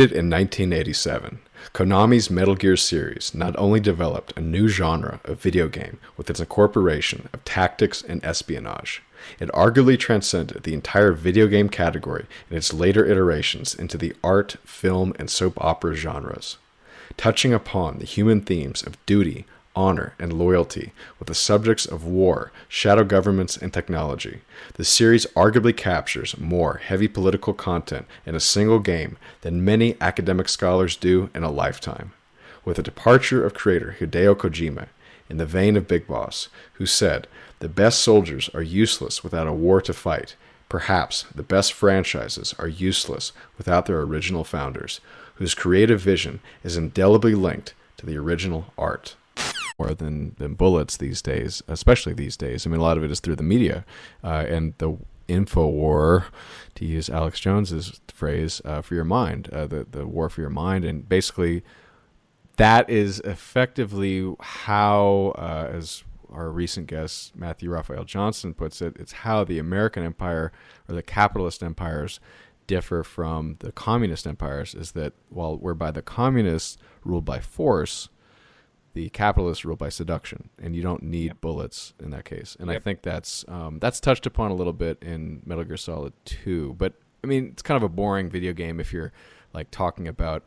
In 1987, Konami's Metal Gear series not only developed a new genre of video game with its incorporation of tactics and espionage, it arguably transcended the entire video game category in its later iterations into the art, film, and soap opera genres. Touching upon the human themes of duty, honor, and loyalty with the subjects of war, shadow governments, and technology, the series arguably captures more heavy political content in a single game than many academic scholars do in a lifetime. With the departure of creator Hideo Kojima, in the vein of Big Boss, who said, "The best soldiers are useless without a war to fight. Perhaps the best franchises are useless without their original founders, whose creative vision is indelibly linked to the original art." More than bullets these days, especially these days. I mean, a lot of it is through the media and the info war, to use Alex Jones's phrase, for your mind, the war for your mind. And basically, that is effectively how, as our recent guest Matthew Raphael Johnson puts it, it's how the American empire or the capitalist empires differ from the communist empires, is that while whereby the communists ruled by force, the capitalists rule by seduction, and you don't need bullets in that case. And I think that's touched upon a little bit in Metal Gear Solid 2. But I mean, it's kind of a boring video game if you're like talking about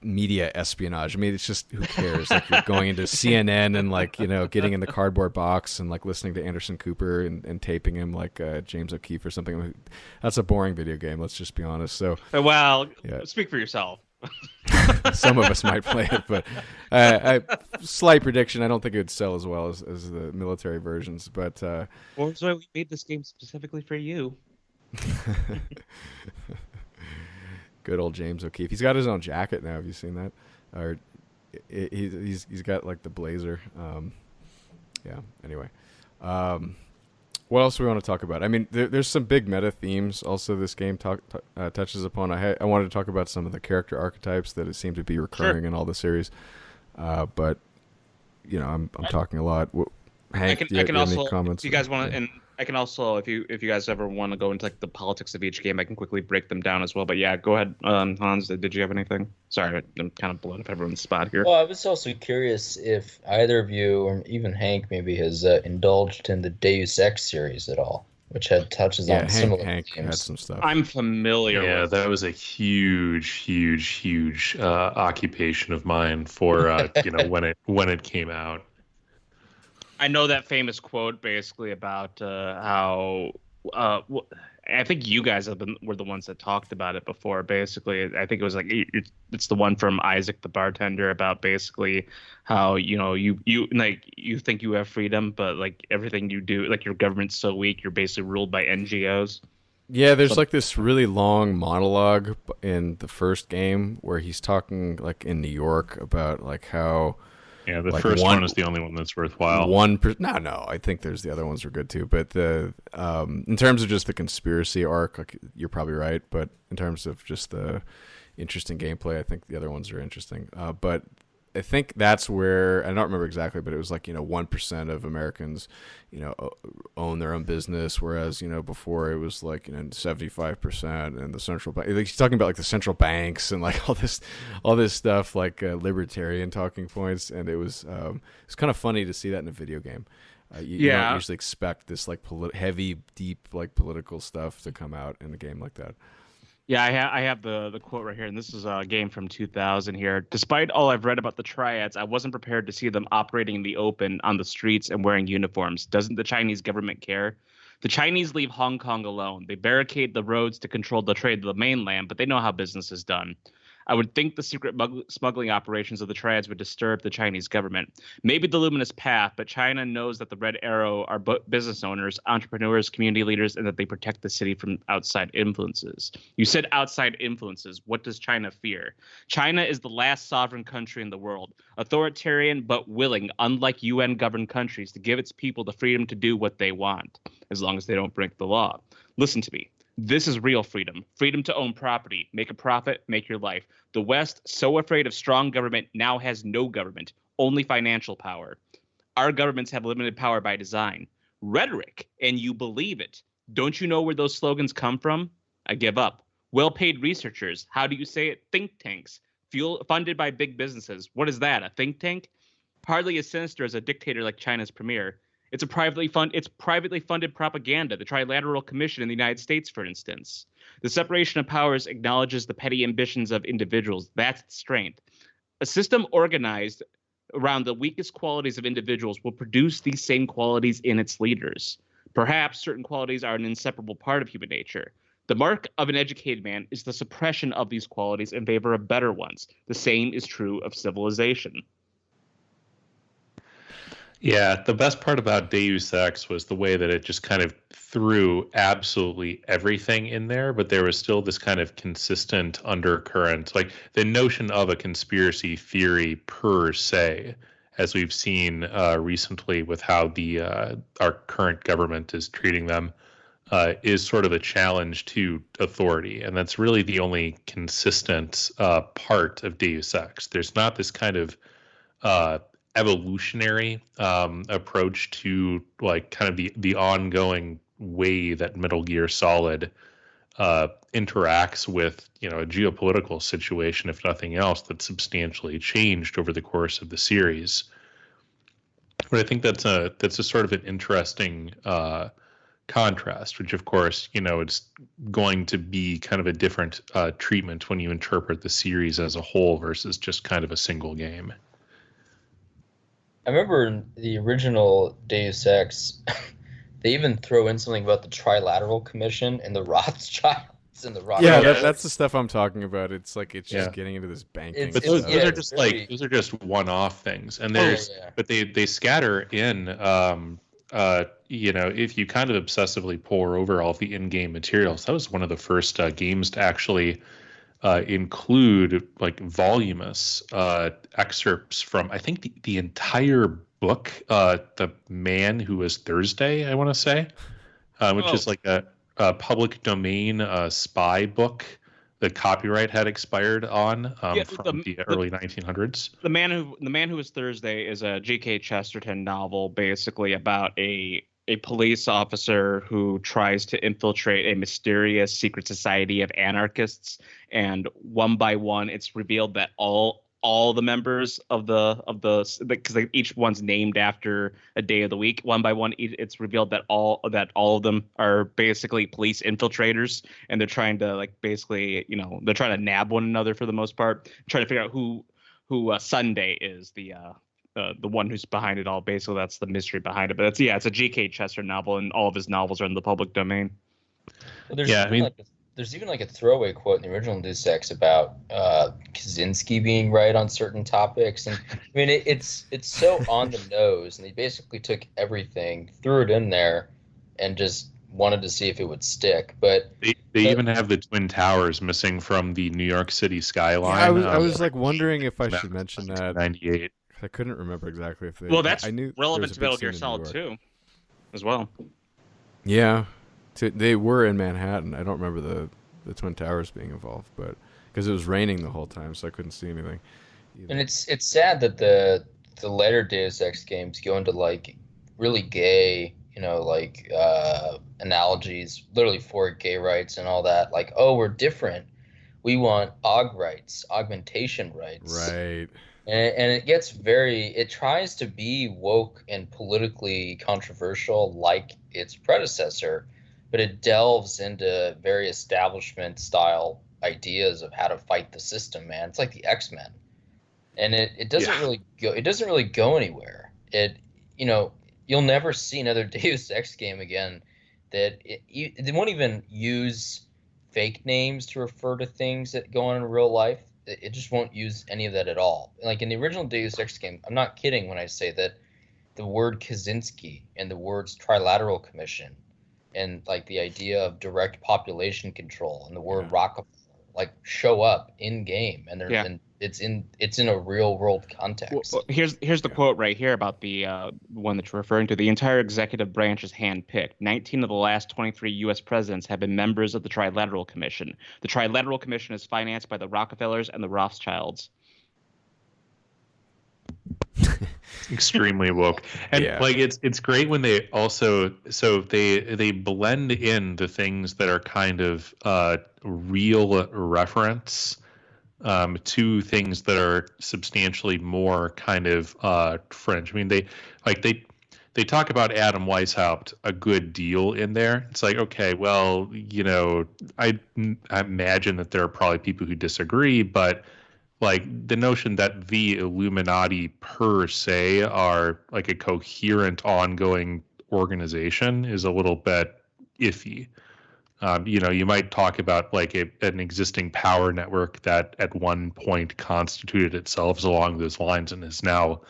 media espionage. I mean, it's just, who cares? Like, you're going into CNN and, like, you know, getting in the cardboard box and like listening to Anderson Cooper and taping him like James O'Keefe or something. That's a boring video game. Let's just be honest. So, well, speak for yourself. Some of us might play it, but slight prediction, I don't think it would sell as well as the military versions. But well, that's why we made this game specifically for you. Good old James O'Keefe. He's got his own jacket now. Have you seen that? Or he's got like the blazer. Yeah. Anyway. What else do we want to talk about? I mean, there's some big meta themes also this game touches upon. I wanted to talk about some of the character archetypes that seem to be recurring in all the series. But, you know, I'm talking a lot. Hank, I can also, any comments? if you guys want to, and I can also, if you guys ever want to go into like the politics of each game, I can quickly break them down as well. But yeah, go ahead, Hans. Did you have anything? Sorry, I'm kind of blowing up everyone's spot here. Well, I was also curious if either of you, or even Hank, maybe has indulged in the Deus Ex series at all, which had touches on similar Hank themes. had some stuff. I'm familiar. Yeah, with. that was a huge occupation of mine for you know, when it came out. I know that famous quote basically about how I think you guys were the ones that talked about it before. Basically, I think it was like it's the one from Isaac the bartender about basically how, you know, you think you have freedom, but like everything you do, like your government's so weak, you're basically ruled by NGOs. Yeah, there's like this really long monologue in the first game where he's talking like in New York about like how. Yeah, the like first one is the only one that's worthwhile. No, I think there's the other ones were good too. But the in terms of just the conspiracy arc, like, you're probably right. But in terms of just the interesting gameplay, I think the other ones are interesting. But I think that's where, I don't remember exactly, but it was like, you know, 1% of Americans, you know, own their own business, whereas, you know, before it was like, you know, 75%, and the central bank, like, he's talking about like the central banks and like all this stuff, like libertarian talking points, and it was it's kind of funny to see that in a video game. You don't usually expect this like heavy, deep, like political stuff to come out in a game like that. Yeah, I have the quote right here, and this is a game from 2000 here. Despite all I've read about the triads, I wasn't prepared to see them operating in the open on the streets and wearing uniforms. Doesn't the Chinese government care? The Chinese leave Hong Kong alone. They barricade the roads to control the trade to the mainland, but they know how business is done. I would think the secret smuggling operations of the triads would disturb the Chinese government. Maybe the luminous path, but China knows that the Red Arrow are business owners, entrepreneurs, community leaders, and that they protect the city from outside influences. You said outside influences. What does China fear? China is the last sovereign country in the world, authoritarian but willing, unlike UN-governed countries, to give its people the freedom to do what they want, as long as they don't break the law. Listen to me. This is real freedom. Freedom to own property, make a profit, make your life. The West, so afraid of strong government, now has no government, only financial power. Our governments have limited power by design. Rhetoric, and you believe it. Don't you know where those slogans come from? I give up. Well-paid researchers. How do you say it? Think tanks. Funded by big businesses. What is that? A think tank? Hardly as sinister as a dictator like China's premier. It's privately funded propaganda. The Trilateral Commission in the United States, for instance. The separation of powers acknowledges the petty ambitions of individuals. That's its strength. A system organized around the weakest qualities of individuals will produce these same qualities in its leaders. Perhaps certain qualities are an inseparable part of human nature. The mark of an educated man is the suppression of these qualities in favor of better ones. The same is true of civilization. Yeah, the best part about Deus Ex was the way that it just kind of threw absolutely everything in there, but there was still this kind of consistent undercurrent, like the notion of a conspiracy theory per se, as we've seen recently with how our current government is treating them, is sort of a challenge to authority, and that's really the only consistent part of Deus Ex. There's not this kind of evolutionary approach to like kind of the ongoing way that Metal Gear Solid interacts with a geopolitical situation, if nothing else, that's substantially changed over the course of the series. But I think that's a sort of an interesting contrast, which of course it's going to be kind of a different treatment when you interpret the series as a whole versus just kind of a single game. I remember in the original Deus Ex, they even throw in something about the Trilateral Commission and the Rothschilds and the Rothschilds. Yeah, that's the stuff I'm talking about. It's like just getting into this banking. But those are just those are just one-off things, and but they scatter in. If you kind of obsessively pore over all of the in-game materials, that was one of the first games to actually include like voluminous excerpts from, I think, the entire book, The Man Who Was Thursday, I want to say, which is like a public domain spy book the copyright had expired on from the early 1900s. The Man Who Was Thursday is a G.K. Chesterton novel, basically about a police officer who tries to infiltrate a mysterious secret society of anarchists, and one by one, it's revealed that all the members of because each one's named after a day of the week. One by one, it's revealed that all of them are basically police infiltrators, and they're trying to they're trying to nab one another for the most part, trying to figure out who Sunday is the one who's behind it all. Basically, that's the mystery behind it. But it's a G.K. Chesterton novel, and all of his novels are in the public domain. Well, there's even like a throwaway quote in the original Deus Ex about Kaczynski being right on certain topics, and I mean it's so on the nose, and they basically took everything, threw it in there, and just wanted to see if it would stick. But they even have the Twin Towers missing from the New York City skyline. I was like wondering if I should mention that. 98. I couldn't remember exactly if they. Well, that's I knew relevant to Metal Gear Solid 2 as well. Yeah. They were in Manhattan. I don't remember the Twin Towers being involved, but because it was raining the whole time, so I couldn't see anything. Either. And it's sad that the later Deus Ex games go into like really gay, analogies, literally for gay rights and all that. Like, oh, we're different. We want augmentation rights. Right. And it gets it tries to be woke and politically controversial like its predecessor, but it delves into very establishment style ideas of how to fight the system, man. It's like the X-Men. And it doesn't really go anywhere. You'll never see another Deus Ex game again that they won't even use fake names to refer to things that go on in real life. It just won't use any of that at all. Like in the original Deus Ex game, I'm not kidding when I say that the word Kaczynski and the words Trilateral Commission and like the idea of direct population control and the word Rockefeller like show up in game, and and it's in a real world context. Well, here's the quote right here about the one that you're referring to. The entire executive branch is handpicked. 19 of the last 23 U.S. presidents have been members of the Trilateral Commission. The Trilateral Commission is financed by the Rockefellers and the Rothschilds. Extremely woke. And Yeah. like it's great when they also they blend in the things that are kind of real reference to things that are substantially more kind of French. I mean, they talk about Adam Weishaupt a good deal in there. It's like, okay, well, I imagine that there are probably people who disagree, but like the notion that the Illuminati per se are like a coherent, ongoing organization is a little bit iffy. You might talk about like an existing power network that at one point constituted itself along those lines and has now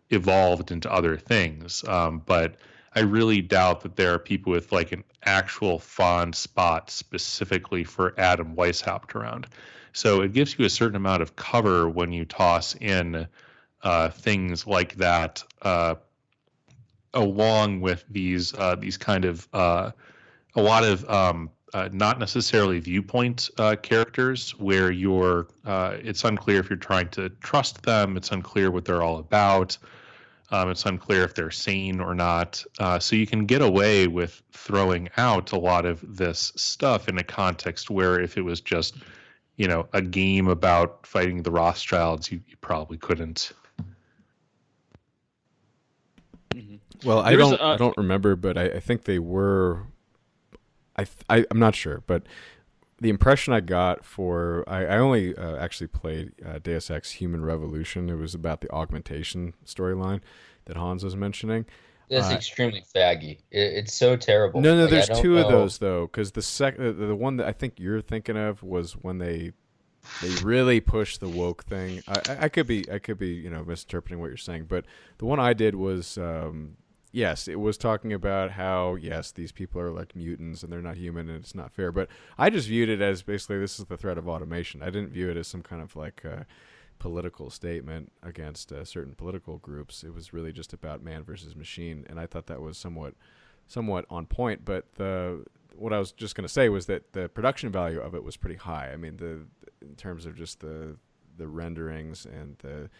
evolved into other things. But I really doubt that there are people with like an actual fond spot specifically for Adam Weishaupt around. So it gives you a certain amount of cover when you toss in things like that, along with these kind of a lot of not necessarily viewpoint characters where it's unclear if you're trying to trust them. It's unclear what they're all about. It's unclear if they're sane or not. So you can get away with throwing out a lot of this stuff in a context where if it was just, a game about fighting the Rothschilds, you probably couldn't. Well, I don't remember, but I think they were. I'm not sure, but the impression I got I only actually played Deus Ex Human Revolution. It was about the augmentation storyline that Hans was mentioning. It's extremely faggy. It's so terrible. No, Like, there's two of those though, because the one that I think you're thinking of was when they really pushed the woke thing. I could be misinterpreting what you're saying, but the one I did was yes, it was talking about how yes, these people are like mutants and they're not human and it's not fair. But I just viewed it as basically this is the threat of automation. I didn't view it as some kind of like political statement against certain political groups. It was really just about man versus machine, and I thought that was somewhat on point. But what I was just going to say was that the production value of it was pretty high. I mean, in terms of just the renderings and the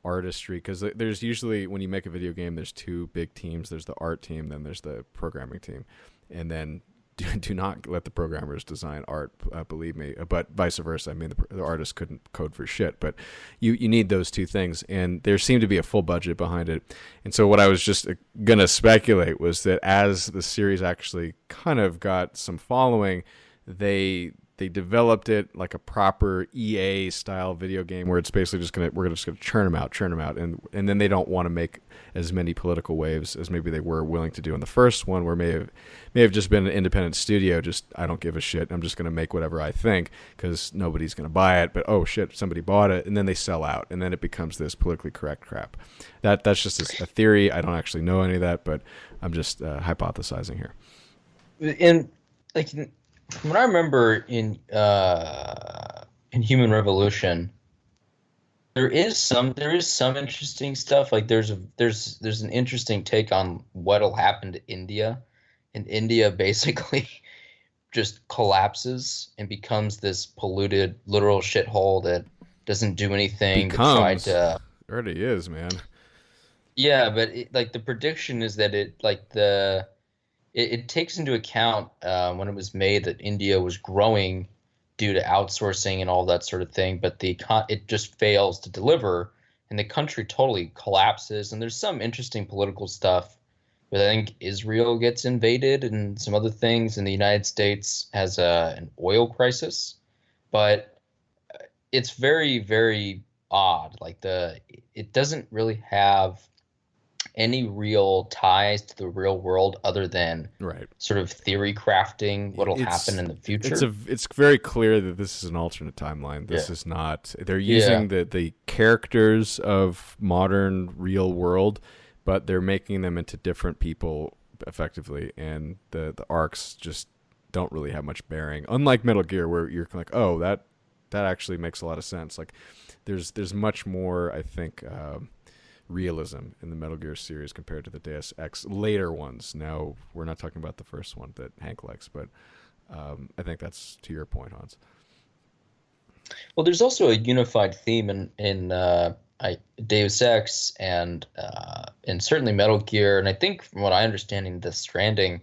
artistry, because there's usually when you make a video game, there's two big teams. There's the art team, then there's the programming team, and then do not let the programmers design art, believe me, but vice versa. I mean, the artist couldn't code for shit, but you need those two things, and there seemed to be a full budget behind it. And so what I was just going to speculate was that as the series actually kind of got some following, they developed it like a proper EA style video game where it's basically we're just gonna churn them out, and then they don't want to make as many political waves as maybe they were willing to do in the first one, where may have just been an independent studio. Just I don't give a shit. I'm just gonna make whatever I think because nobody's gonna buy it. But oh shit, somebody bought it, and then they sell out, and then it becomes this politically correct crap. That's just a theory. I don't actually know any of that, but I'm just hypothesizing here. And like. From what I remember in Human Revolution, there is some interesting stuff. Like there's an interesting take on what'll happen to India, and India basically just collapses and becomes this polluted literal shithole that doesn't do anything. Already is, man. Yeah, but the prediction is that it takes into account when it was made that India was growing due to outsourcing and all that sort of thing, but it just fails to deliver, and the country totally collapses. And there's some interesting political stuff, but I think Israel gets invaded and some other things, and the United States has an oil crisis. But it's very, very odd. It doesn't really have any real ties to the real world other than sort of theory crafting what'll happen in the future. It's very clear that this is an alternate timeline. This is not. They're using the characters of modern real world, but they're making them into different people effectively, and the arcs just don't really have much bearing. Unlike Metal Gear, where you're like, oh, that actually makes a lot of sense. Like, there's much more, I think. Realism in the Metal Gear series compared to the Deus Ex later ones. Now, we're not talking about the first one that Hank likes, but I think that's to your point, Hans. Well, there's also a unified theme in Deus Ex and certainly Metal Gear, and I think from what I understand, Death Stranding